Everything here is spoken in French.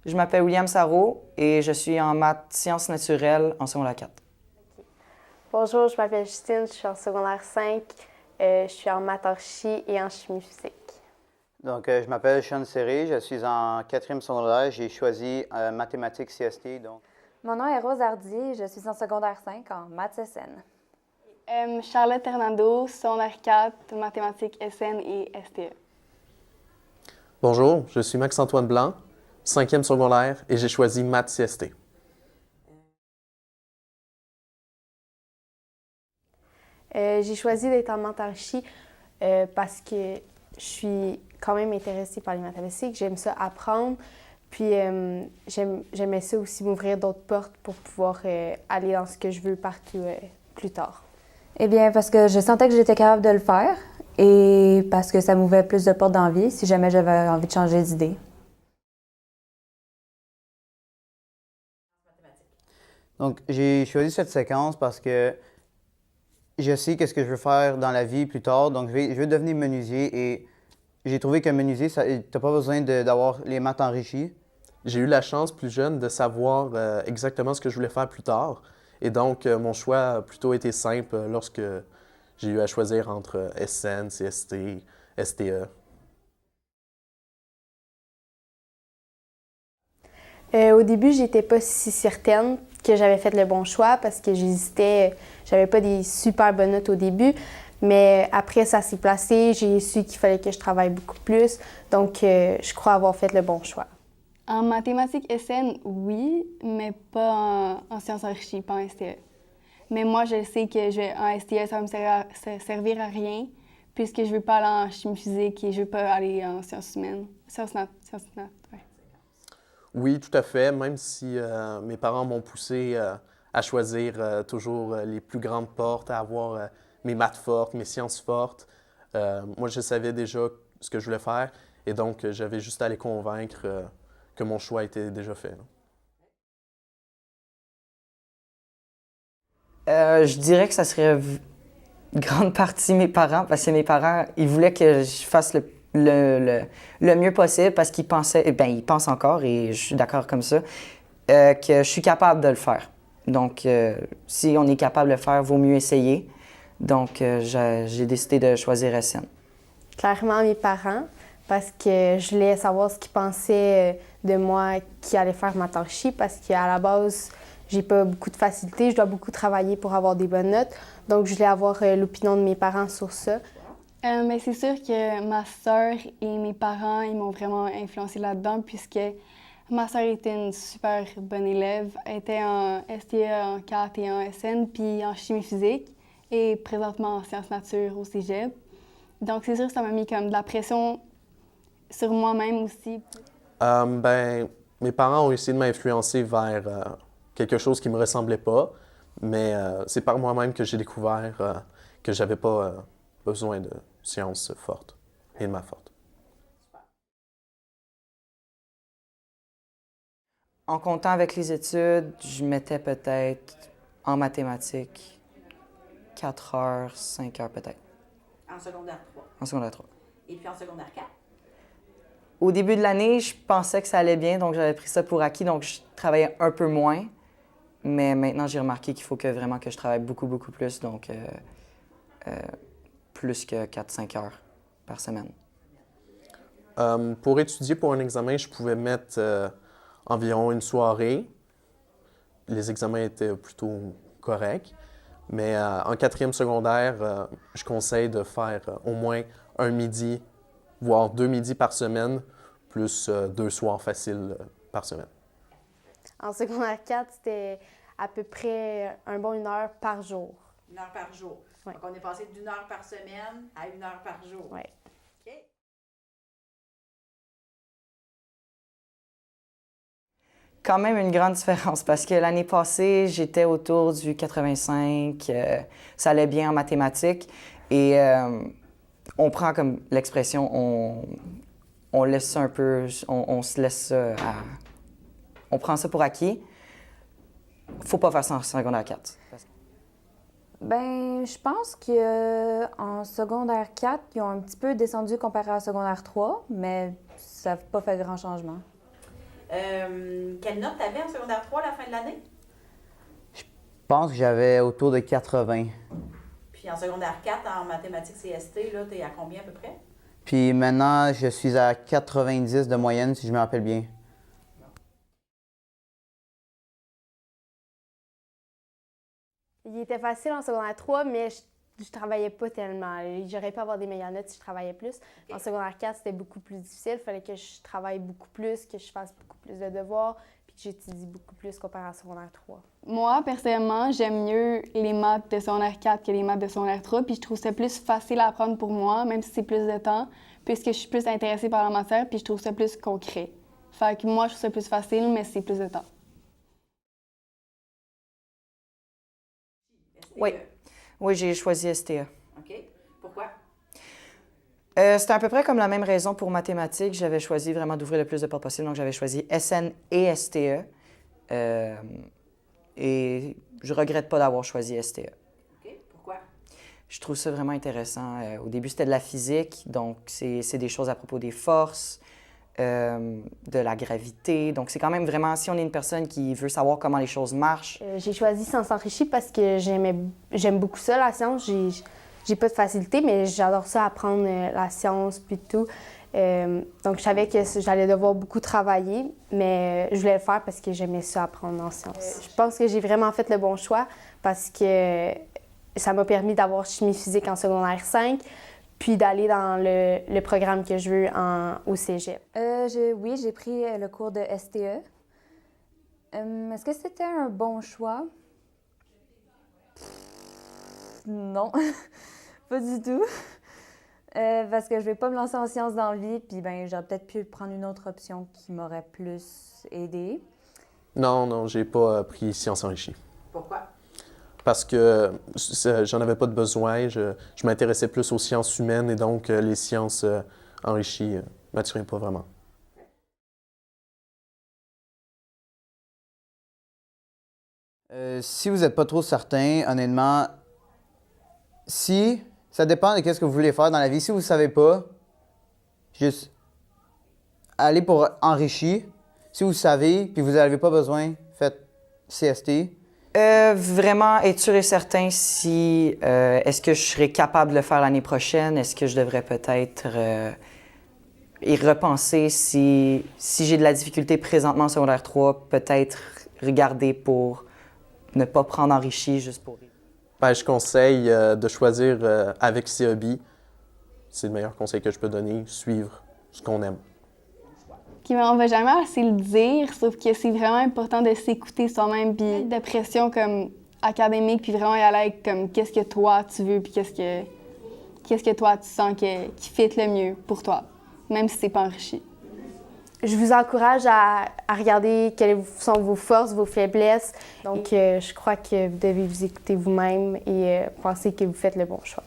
Je m'appelle William Sarrault et je suis en maths sciences naturelles en secondaire 4. Bonjour, je m'appelle Justine, je suis en secondaire 5. Je suis en maths archi et en chimie physique. Donc, je m'appelle Sean Serré, je suis en 4e secondaire. J'ai choisi mathématiques CST. Donc. Mon nom est Rose Hardy, je suis en secondaire 5 en maths SN. Charlotte Hernando, secondaire 4, mathématiques SN et STE. Bonjour, je suis Max-Antoine Blanc, 5e secondaire et j'ai choisi maths CST. J'ai choisi d'être en maths archi parce que je suis quand même intéressée par les mathématiques. J'aime ça apprendre. Puis j'aimais ça aussi m'ouvrir d'autres portes pour pouvoir aller dans ce que je veux partout plus tard. Eh bien, parce que je sentais que j'étais capable de le faire et parce que ça m'ouvrait plus de portes dans la vie si jamais j'avais envie de changer d'idée. Donc, j'ai choisi cette séquence parce que je sais qu'est-ce que je veux faire dans la vie plus tard. Donc, je veux devenir menuisier et j'ai trouvé que menuisier, tu n'as pas besoin d'avoir les maths enrichies. J'ai eu la chance plus jeune de savoir exactement ce que je voulais faire plus tard. Et donc, mon choix a plutôt été simple lorsque j'ai eu à choisir entre SN, CST, STE. Au début, j'étais pas si certaine que j'avais fait le bon choix parce que j'hésitais. J'avais pas des super bonnes notes au début, mais après, ça s'est placé. J'ai su qu'il fallait que je travaille beaucoup plus. Donc, je crois avoir fait le bon choix. En mathématiques SN, oui, mais pas en sciences archi, pas en STE. Mais moi, je sais que en STE, ça va me servir à rien puisque je veux pas aller en chimie physique et je veux pas aller en sciences humaines. Sciences nat, ouais. Oui, tout à fait, même si mes parents m'ont poussé à choisir toujours les plus grandes portes, à avoir mes maths fortes, mes sciences fortes. Moi, je savais déjà ce que je voulais faire et donc j'avais juste à les convaincre que mon choix était déjà fait. Je dirais que ça serait grande partie mes parents, parce que mes parents, ils voulaient que je fasse le mieux possible parce qu'ils pensaient, ils pensent encore, et je suis d'accord comme ça, que je suis capable de le faire. Donc, si on est capable de le faire, vaut mieux essayer. Donc, j'ai décidé de choisir SN. Clairement, mes parents, parce que je voulais savoir ce qu'ils pensaient de moi qui allait faire maths archi, parce qu'à la base, j'ai pas beaucoup de facilité, je dois beaucoup travailler pour avoir des bonnes notes. Donc, je voulais avoir l'opinion de mes parents sur ça. Mais c'est sûr que ma sœur et mes parents, ils m'ont vraiment influencé là-dedans puisque ma sœur était une super bonne élève. Elle était en STE, en 4 et en SN, puis en chimie physique et présentement en sciences nature au cégep. Donc, c'est sûr que ça m'a mis comme de la pression sur moi-même aussi. Mes parents ont essayé de m'influencer vers quelque chose qui ne me ressemblait pas, mais c'est par moi-même que j'ai découvert que j'avais pas besoin de sciences fortes et de maths fortes. En comptant avec les études, je mettais peut-être en mathématiques 4 heures, 5 heures peut-être. En secondaire 3. En secondaire 3. Et puis en secondaire 4? Au début de l'année, je pensais que ça allait bien, donc j'avais pris ça pour acquis, donc je travaillais un peu moins. Mais maintenant, j'ai remarqué qu'il faut vraiment que je travaille beaucoup, beaucoup plus, donc plus que 4-5 heures par semaine. Pour étudier pour un examen, je pouvais mettre environ une soirée. Les examens étaient plutôt corrects. Mais en 4e secondaire, je conseille de faire au moins un midi, voire 2 midis par semaine, plus 2 soirs faciles par semaine. En secondaire 4, c'était à peu près un bon 1 heure par jour. 1 heure par jour. Ouais. Donc, on est passé d'1 heure par semaine à 1 heure par jour. Oui. OK. Quand même une grande différence parce que l'année passée, j'étais autour du 85, ça allait bien en mathématiques et on prend comme l'expression, on laisse ça un peu, on se laisse ça on prend ça pour acquis. Faut pas faire ça en secondaire 4. Ben, je pense qu'en secondaire 4, ils ont un petit peu descendu comparé à secondaire 3, mais ça n'a pas fait grand changement. Quelle note t'avais en secondaire 3 à la fin de l'année? Je pense que j'avais autour de 80. Puis en secondaire 4, en mathématiques CST, là, t'es à combien à peu près? Puis maintenant, je suis à 90 de moyenne, si je me rappelle bien. Il était facile en secondaire 3, mais je travaillais pas tellement. J'aurais pu avoir des meilleures notes si je travaillais plus. En secondaire 4, c'était beaucoup plus difficile. Il fallait que je travaille beaucoup plus, que je fasse beaucoup plus de devoirs, puis que j'étudie beaucoup plus comparé à secondaire 3. Moi, personnellement, j'aime mieux les maths de secondaire 4 que les maths de secondaire 3, puis je trouve ça plus facile à apprendre pour moi, même si c'est plus de temps, puisque je suis plus intéressée par la matière, puis je trouve ça plus concret. Fait que moi, je trouve ça plus facile, mais c'est plus de temps. Oui. Oui, j'ai choisi STE. OK. Pourquoi? C'était à peu près comme la même raison pour mathématiques. J'avais choisi vraiment d'ouvrir le plus de portes possible, donc j'avais choisi SN et STE. Et je regrette pas d'avoir choisi STE. OK. Pourquoi? Je trouve ça vraiment intéressant. Au début, c'était de la physique, donc c'est des choses à propos des forces, de la gravité. Donc, c'est quand même vraiment, si on est une personne qui veut savoir comment les choses marchent. J'ai choisi Sciences enrichies parce que j'aime beaucoup ça, la science. J'ai pas de facilité, mais j'adore ça, apprendre la science puis tout. Donc, je savais que j'allais devoir beaucoup travailler, mais je voulais le faire parce que j'aimais ça, apprendre en sciences. Je pense que j'ai vraiment fait le bon choix parce que ça m'a permis d'avoir chimie physique en secondaire 5, puis d'aller dans le programme que je veux au cégep. Oui, j'ai pris le cours de STE. Est-ce que c'était un bon choix? Non, pas du tout. Parce que je vais pas me lancer en sciences dans la vie, puis ben j'aurais peut-être pu prendre une autre option qui m'aurait plus aidée. Non, j'ai pas pris sciences enrichies. Pourquoi? Parce que j'en avais pas de besoin. Je m'intéressais plus aux sciences humaines et donc les sciences enrichies m'attiraient pas vraiment. Si vous n'êtes pas trop certain, honnêtement, ça dépend de ce que vous voulez faire dans la vie. Si vous ne savez pas, juste allez pour enrichi. Si vous savez puis vous n'avez pas besoin, faites CST. Vraiment être sûr et certain si est-ce que je serais capable de le faire l'année prochaine, est-ce que je devrais peut-être y repenser si j'ai de la difficulté présentement en secondaire 3, peut-être regarder pour ne pas prendre enrichi juste pour... Ben, je conseille de choisir avec CEB. C'est le meilleur conseil que je peux donner, suivre ce qu'on aime. Puis on va jamais assez le dire, sauf que c'est vraiment important de s'écouter soi-même, puis de pression comme académique, puis vraiment y aller avec comme qu'est-ce que toi tu veux, puis qu'est-ce que toi tu sens qui fit le mieux pour toi, même si c'est pas enrichi. Je vous encourage à regarder quelles sont vos forces, vos faiblesses. Donc, je crois que vous devez vous écouter vous-même et penser que vous faites le bon choix.